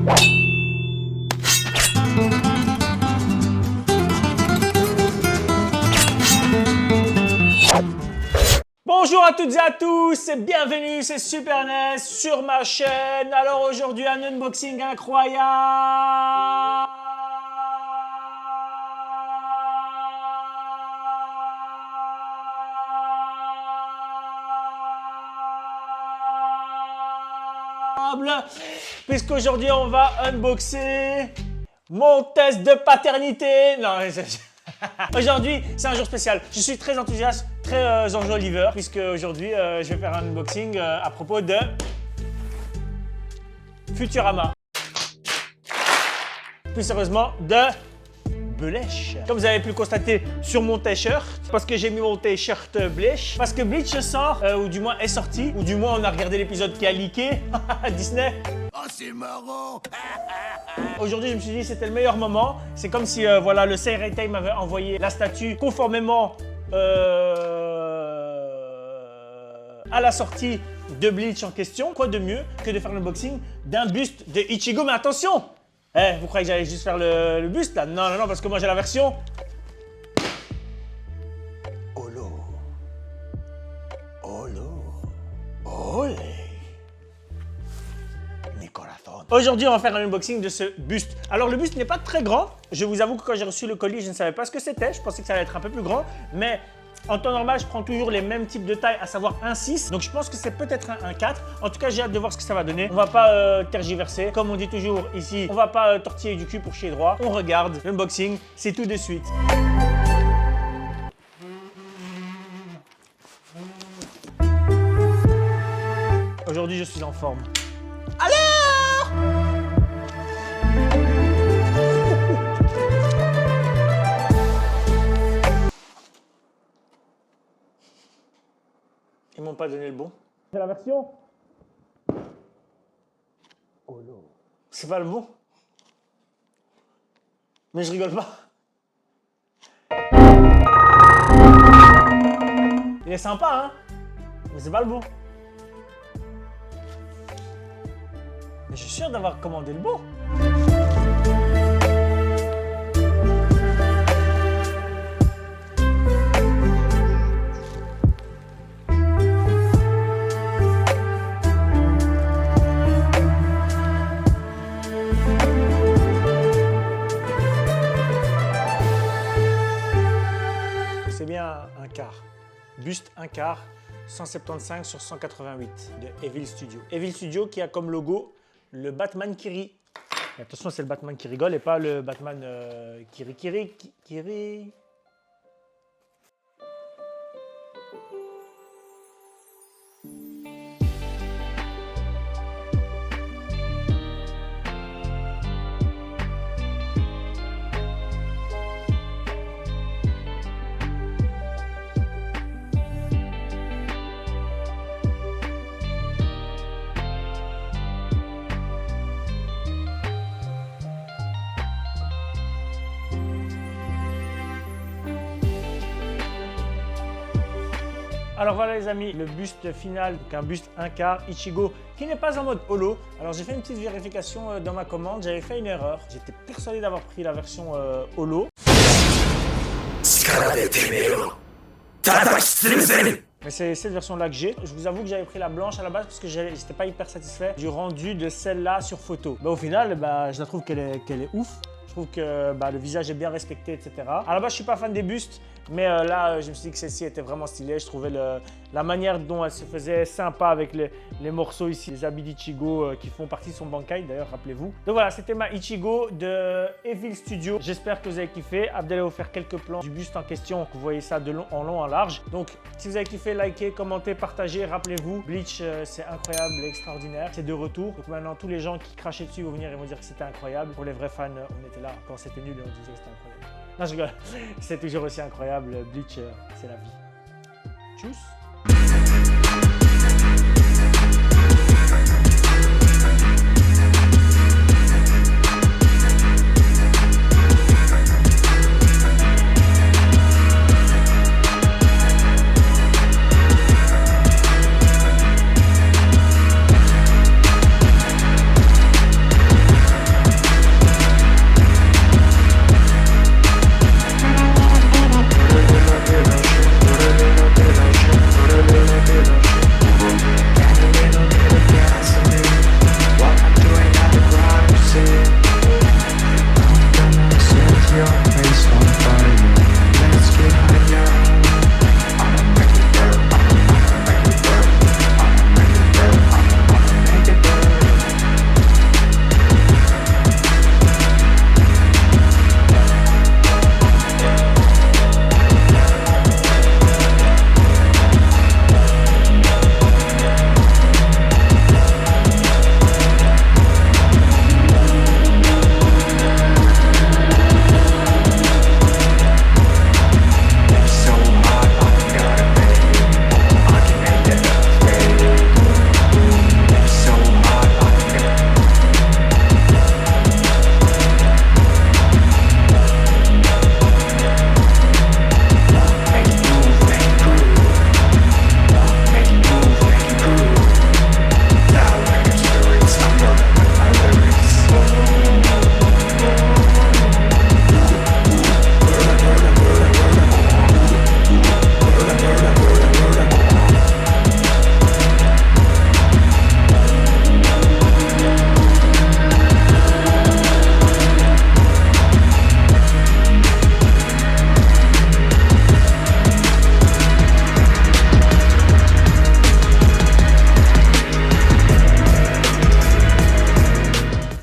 Bonjour à toutes et à tous, bienvenue, c'est Super NES sur ma chaîne. Alors aujourd'hui un unboxing incroyable. Puisqu'aujourd'hui on va unboxer mon test de paternité. Non, aujourd'hui c'est un jour spécial. Je suis très enthousiaste, très enjoliveur, puisque aujourd'hui je vais faire un unboxing à propos de Futurama. Plus sérieusement de Bleach. Comme vous avez pu le constater sur mon t-shirt, parce que j'ai mis mon t-shirt Bleach, parce que Bleach sort, ou du moins est sorti, ou du moins on a regardé l'épisode qui a leaké, Disney. Oh, c'est marrant. Aujourd'hui, je me suis dit c'était le meilleur moment. C'est comme si voilà, le CRT m'avait envoyé la statue conformément à la sortie de Bleach en question. Quoi de mieux que de faire l'unboxing d'un buste de Ichigo. Mais attention, vous croyez que j'allais juste faire le buste là? Non, non, non, parce que moi j'ai la version Holo. Olé. Aujourd'hui, on va faire un unboxing de ce buste. Alors, le buste n'est pas très grand. Je vous avoue que quand j'ai reçu le colis, je ne savais pas ce que c'était. Je pensais que ça allait être un peu plus grand. Mais en temps normal, je prends toujours les mêmes types de tailles, à savoir un 6. Donc, je pense que c'est peut-être un 4. En tout cas, j'ai hâte de voir ce que ça va donner. On va pas tergiverser. Comme on dit toujours ici, on va pas tortiller du cul pour chier droit. On regarde l'unboxing. C'est tout de suite. Aujourd'hui, je suis en forme. Ils m'ont pas donné le bon. C'est la version Holo. C'est pas le bon. Mais je rigole pas. Il est sympa, hein? Mais c'est pas le bon. Mais je suis sûr d'avoir commandé le bon. C'est bien un quart. Buste un quart, 175 sur 188 de Evil Studio. Evil Studio qui a comme logo le Batman qui rit. Et attention, c'est le Batman qui rigole et pas le Batman qui rit. Alors voilà les amis, le buste final, donc un buste un quart, Ichigo, qui n'est pas en mode holo. Alors j'ai fait une petite vérification dans ma commande, j'avais fait une erreur. J'étais persuadé d'avoir pris la version holo. Mais c'est cette version-là que j'ai. Je vous avoue que j'avais pris la blanche à la base parce que j'étais pas hyper satisfait du rendu de celle-là sur photo. Au final, je la trouve qu'elle est ouf. Je trouve que le visage est bien respecté, etc. À la base, je suis pas fan des bustes, mais là, je me suis dit que celle-ci était vraiment stylée. Je trouvais la manière dont elle se faisait sympa avec les morceaux ici, les habits d'Ichigo qui font partie de son Bankai, d'ailleurs, rappelez-vous. Donc voilà, c'était ma Ichigo de Evil Studio. J'espère que vous avez kiffé. Abdel va vous faire quelques plans du buste en question. Vous voyez ça de long en large. Donc, si vous avez kiffé, likez, commentez, partagez. Rappelez-vous, Bleach, c'est incroyable, extraordinaire. C'est de retour. Donc maintenant, tous les gens qui crachaient dessus vont venir et vont dire que c'était incroyable. Pour les vrais fans, on était là quand c'était nul et on disait que c'était incroyable. Non, je rigole. C'est toujours aussi incroyable. Bleach, c'est la vie. Tchuss.